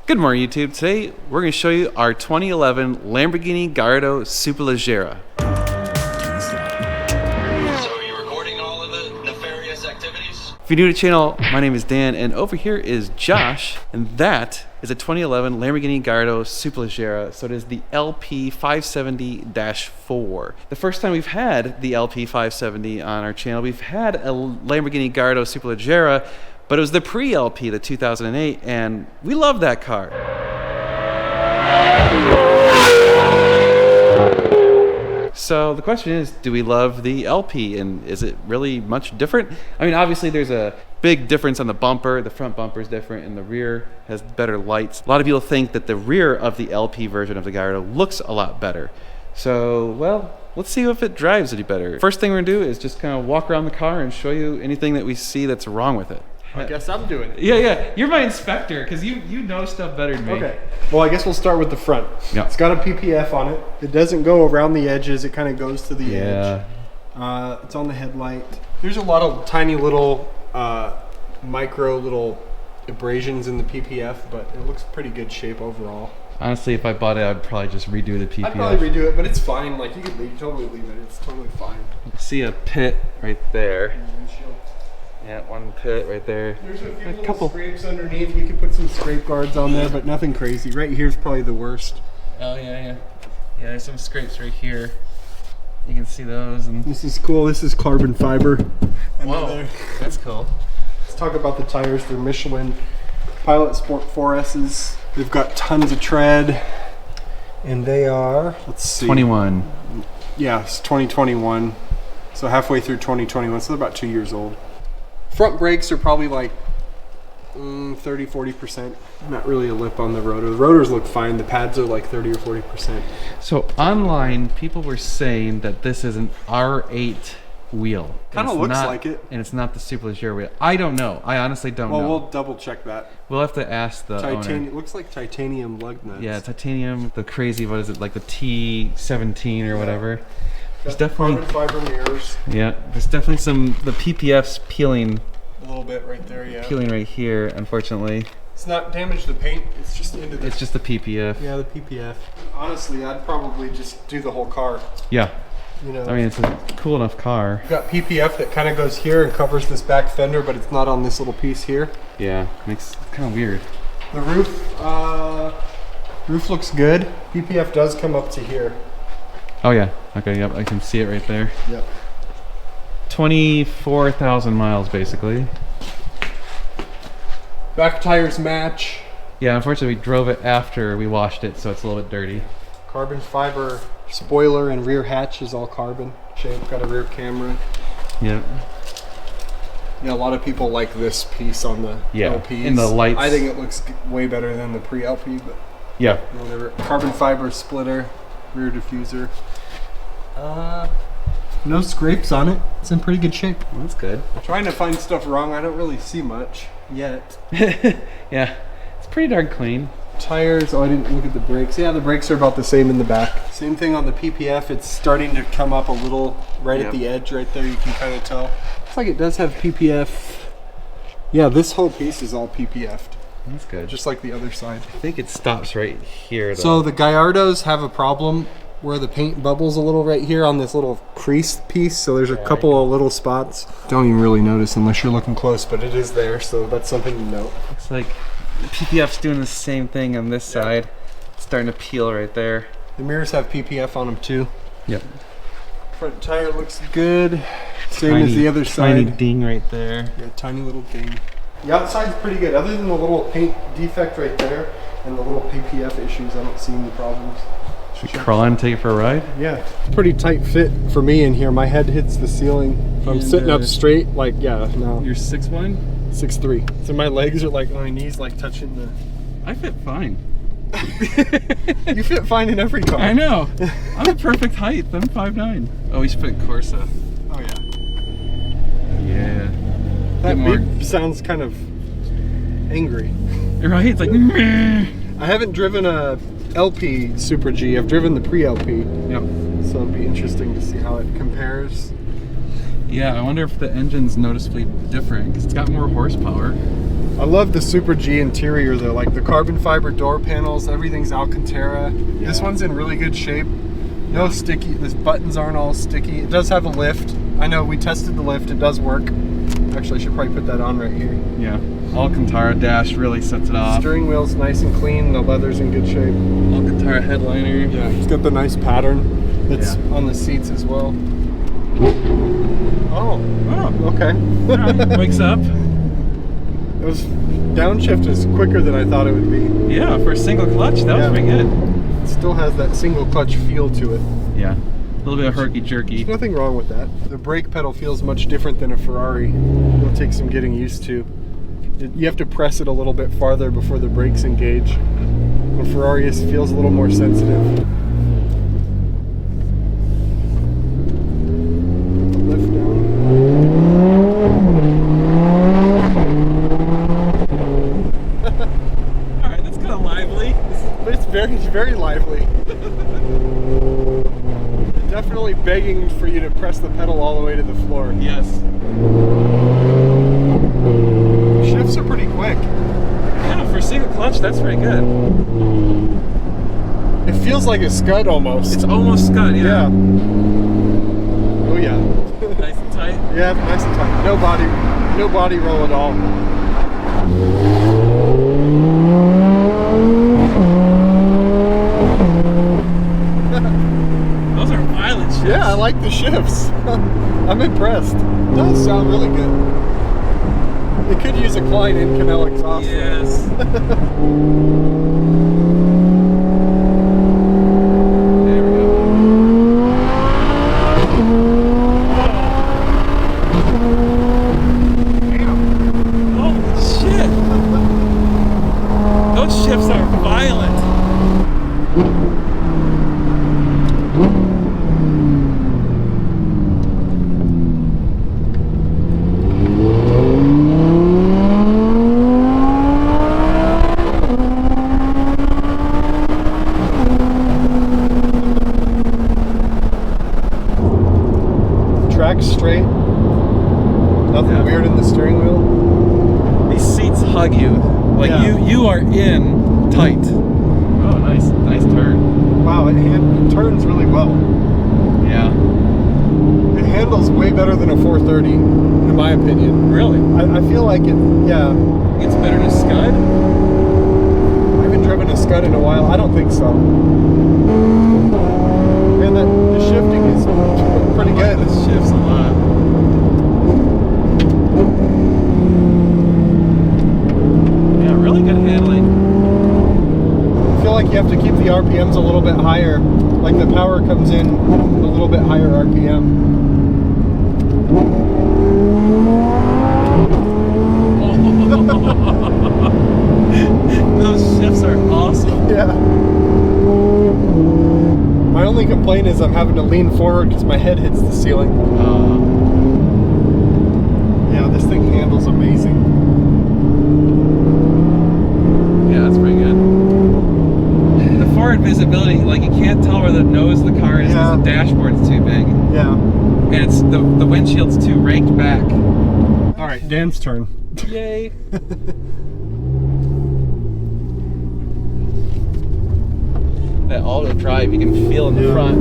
Good morning, YouTube. Today we're going to show you our 2011 Lamborghini Gallardo Superleggera. So are you recording all of the nefarious activities? If you're new to the channel, my name is Dan, and over here is Josh, and that is a 2011 Lamborghini Gallardo Superleggera. So it is the LP 570-4. The first time we've had the LP 570 on our channel, we've had a Lamborghini Gallardo Superleggera, but it was the pre-LP, the 2008, and we love that car. So the question is, do we love the LP, and is it really much different? I mean, obviously there's a big difference on the bumper. The front bumper is different, and the rear has better lights. A lot of people think that the rear of the LP version of the Gallardo looks a lot better. So, well, let's see if it drives any better. First thing we're gonna do is just kind of walk around the car and show you anything that we see that's wrong with it. I guess I'm doing it. Yeah. You're my inspector, because you know stuff better than me. Okay. Well, I guess we'll start with the front. Yeah. It's got a PPF on it. It doesn't go around the edges. It kind of goes to the edge. It's on the headlight. There's a lot of tiny little micro little abrasions in the PPF, but it looks pretty good shape overall. Honestly, if I bought it, I'd probably just redo the PPF. I'd probably redo it, but it's fine. Like, you could totally leave it. It's totally fine. See a pit right there. Yeah, one pit right there. There's a couple scrapes underneath. We could put some scrape guards on there, but nothing crazy. Right here's probably the worst. Oh yeah. Yeah, there's some scrapes right here. You can see those. And This is cool. This is carbon fiber. whoa, that's cool. Let's talk about the tires. They're Michelin Pilot Sport 4S's. They've got tons of tread, and they are, let's see. 21. Yeah, it's 2021. So halfway through 2021, so they're about 2 years old. Front brakes are probably like 30-40%. Not really a lip on the rotor. The rotors look fine. The pads are like 30 or 40%. So online, people were saying that this is an R8 wheel. Kind of looks like it. And it's not the Superleggera wheel. I don't know. I honestly don't know. Well, we'll double check that. We'll have to ask the owner. It looks like titanium lug nuts. Yeah, titanium, the crazy, what is it, like the T17 or whatever. There's definitely carbon fiber mirrors. Yeah, there's definitely the PPF's peeling. A little bit right there, yeah. Peeling right here, unfortunately. It's not damaged the paint. It's just into the. It's just the PPF. Yeah, the PPF. Honestly, I'd probably just do the whole car. Yeah. You know. I mean, it's a cool enough car. You've got PPF that kind of goes here and covers this back fender, but it's not on this little piece here. Yeah, it's kind of weird. The roof looks good. PPF does come up to here. Oh yeah. Okay. Yep. I can see it right there. Yep. 24,000 miles basically. Back tires match. Yeah. Unfortunately, we drove it after we washed it, so it's a little bit dirty. Carbon fiber spoiler and rear hatch is all carbon shape. Got a rear camera. Yeah. Yeah, a lot of people like this piece on the LPs. And the lights. I think it looks way better than the pre-LP, but yeah. Whatever. Carbon fiber splitter, rear diffuser. No scrapes on it. It's in pretty good shape. Well, that's good. I'm trying to find stuff wrong. I don't really see much yet. Yeah, it's pretty darn clean. Tires, I didn't look at the brakes. Yeah, the brakes are about the same in the back. Same thing on the PPF. It's starting to come up a little right at the edge right there. You can kind of tell. Looks like it does have PPF. Yeah, this whole piece is all PPF'd. That's good. Just like the other side. I think it stops right here though. So the Gallardos have a problem where the paint bubbles a little right here on this little crease piece. So there's a couple of little spots. Don't even really notice unless you're looking close, but it is there. So that's something to note. Looks like the PPF's doing the same thing on this side. It's starting to peel right there. The mirrors have PPF on them too. Yep. Front tire looks good. Same as the other side. Tiny ding right there. Yeah, tiny little ding. The outside's pretty good. Other than the little paint defect right there and the little PPF issues, I don't see any problems. Should we crawl in and take it for a ride? Yeah. Pretty tight fit for me in here. My head hits the ceiling. If I'm sitting up straight, like, yeah, no. You're 6'1"? 6'3". So my legs are like, my knees like touching the... I fit fine. You fit fine in every car. I know. I'm the perfect height. I'm 5'9". Oh, we should put Corsa. Oh, yeah. Yeah. That beep sounds kind of angry. Right? It's like, meh. I haven't driven a LP Super G. I've driven the pre-LP. Yep. So it'll be interesting to see how it compares. Yeah, I wonder if the engine's noticeably different because it's got more horsepower. I love the Super G interior though, like the carbon fiber door panels, everything's Alcantara. Yeah. This one's in really good shape. No sticky, the buttons aren't all sticky. It does have a lift. I know we tested the lift, it does work. Actually, I should probably put that on right here. Yeah, Alcantara dash really sets it off. Steering wheel's nice and clean, the leather's in good shape. Alcantara headliner. Yeah, it's got the nice pattern that's Yeah. on the seats as well. Oh, Oh, okay. all right. Wakes up. It was downshift is quicker than I thought it would be. Yeah, for a single clutch, that was pretty good. It still has that single clutch feel to it. Yeah, a little bit of herky-jerky. There's nothing wrong with that. The brake pedal feels much different than a Ferrari. It'll take some getting used to. You have to press it a little bit farther before the brakes engage. A Ferrari feels a little more sensitive. Lift down. All right, that's kind of lively. It's very lively. Definitely begging for you to press the pedal all the way to the floor. Yes. Shifts are pretty quick. Yeah, for a single clutch, that's pretty good. It feels like a Scud almost. It's almost Scud, Yeah. Oh yeah. Nice and tight. Yeah, nice and tight. No body roll at all. Those are violent shifts. Yeah, I like the shifts. I'm impressed. It does sound really good. It could use a Klein in Canal exhaust. Yes. Shifts are violent. Track's straight. Nothing weird in the steering wheel. These seats hug you. Like Yeah. you are in tight. Oh, nice turn. Wow, it turns really well. Yeah. It handles way better than a 430, in my opinion. Really? I feel like it, yeah. It's better than a Scud? I haven't driven a Scud in a while. I don't think so. Man, the shifting is pretty good. It shifts a lot. Yeah, really good handling. I feel like you have to keep the RPMs a little bit higher. Like the power comes in a little bit higher RPM. Those shifts are awesome. Yeah. My only complaint is I'm having to lean forward because my head hits the ceiling. Yeah, this thing handles amazing. Yeah, that's pretty good. The forward visibility, like you can't tell where the nose of the car is because the dashboard's too big. Yeah. And it's the windshield's too raked back. All right, Dan's turn. Yay. That auto drive you can feel in the front.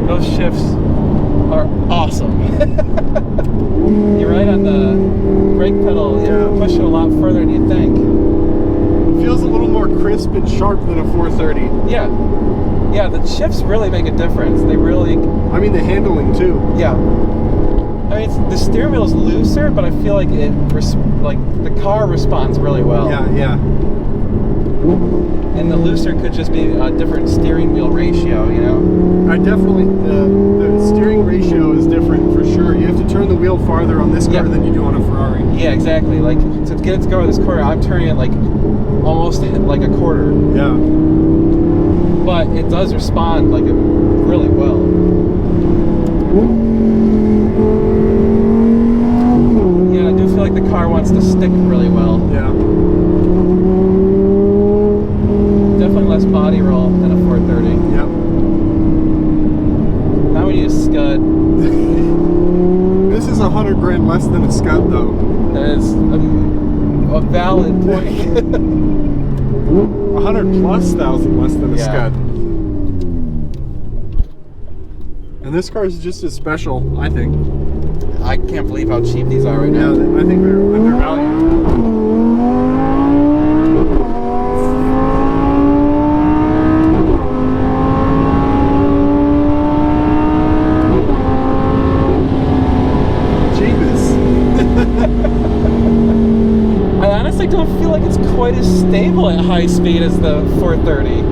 Those shifts are awesome. You're right on the brake pedal. You push it a lot further than you think. It feels a little more crisp and sharp than a 430. Yeah. Yeah, the shifts really make a difference. They really... I mean, the handling too. Yeah. I mean, the steering wheel is looser, but I feel like the car responds really well. Yeah, yeah. And the looser could just be a different steering wheel ratio, you know? I definitely, the steering ratio is different for sure. You have to turn the wheel farther on this car than you do on a Ferrari. Yeah, exactly. Like, to get it to go over this corner, I'm turning it like almost like a quarter. Yeah. But it does respond like really well. car wants to stick really well. Yeah. Definitely less body roll than a 430. Yep. Now we need a Scud. This is $100 grand less than a Scud, though. That is a valid point. 100,000+ less than a Yeah. Scud. And this car is just as special, I think. I can't believe how cheap these are right Yeah, now. I think they're undervalued. I honestly don't feel like it's quite as stable at high speed as the 430.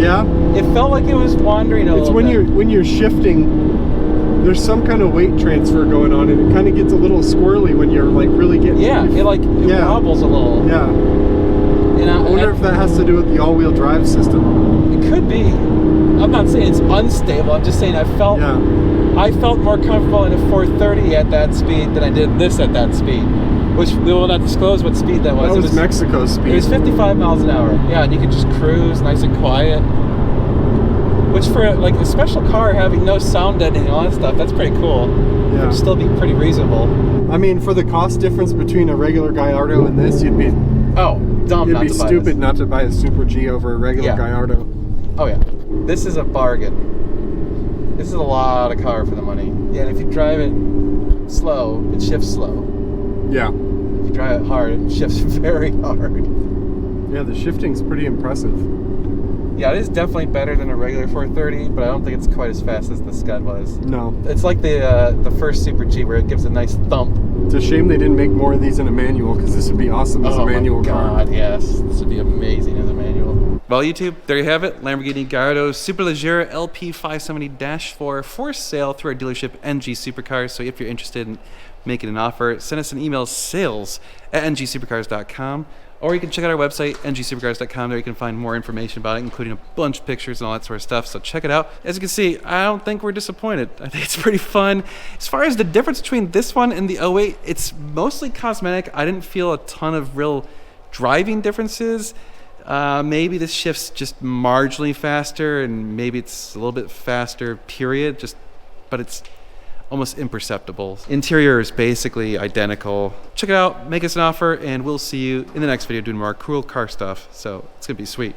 Yeah, It felt like it was wandering a it's little bit. when you're shifting, there's some kind of weight transfer going on, and it kind of gets a little squirrely when you're like really getting. Yeah, it Yeah. wobbles a little. Yeah. And I wonder if that has to do with the all-wheel drive system. it could be. I'm not saying it's unstable. I'm just saying I felt more comfortable in a 430 at that speed than I did this at that speed. Which we will not disclose what speed that was. That was Mexico speed. It was 55 miles an hour. Yeah, and you could just cruise nice and quiet. Which for like a special car having no sound deadening and all that stuff, that's pretty cool. Yeah. It'd still be pretty reasonable. I mean, for the cost difference between a regular Gallardo and this, you'd be Dumb not to buy stupid this. not to buy a Super G over a regular Yeah. Gallardo. Oh yeah, this is a bargain. This is a lot of car for the money. Yeah, and if you drive it slow, it shifts slow. Yeah. If you drive it hard, it shifts very hard. Yeah, the shifting's pretty impressive. Yeah, it is definitely better than a regular 430, but I don't think it's quite as fast as the Scud was. No. It's like the first Super G where it gives a nice thump. It's a shame they didn't make more of these in a manual, because this would be awesome as a manual my car. God, yes. This would be amazing as a manual. Well, YouTube, there you have it. Lamborghini Gallardo Superleggera LP 570-4 for sale through our dealership, NG Supercars. So if you're interested in making an offer, send us an email, sales@ngsupercars.com. Or you can check out our website, ngsupercars.com. There you can find more information about it, including a bunch of pictures and all that sort of stuff. So check it out. As you can see, I don't think we're disappointed. I think it's pretty fun. As far as the difference between this one and the 08, it's mostly cosmetic. I didn't feel a ton of real driving differences. Maybe this shifts just marginally faster, and maybe it's a little bit faster, period. But it's almost imperceptible. Interior is basically identical. Check it out, make us an offer, and we'll see you in the next video doing more cool car stuff. So it's gonna be sweet.